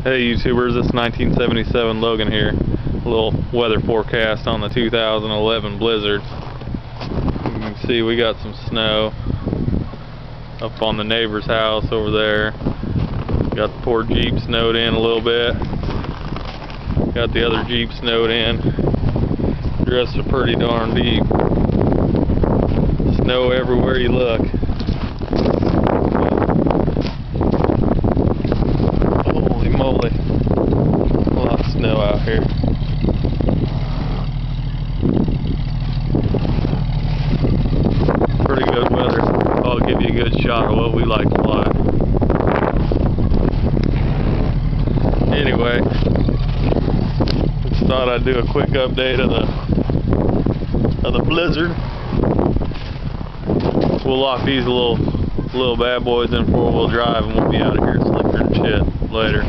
Hey YouTubers, it's 1977 Logan here. A little weather forecast on the 2011 blizzard. You can see we got some snow up on the neighbor's house over there. Got the poor Jeep snowed in a little bit. Got the other Jeep snowed in. The rest are pretty darn deep. Snow everywhere you look. Holy moly. A lot of snow out here. Pretty good weather. I'll give you a good shot of what we like to fly. Anyway, just thought I'd do a quick update of the blizzard. We'll lock these little bad boys in 4-wheel drive and we'll be out of here slicker and shit later.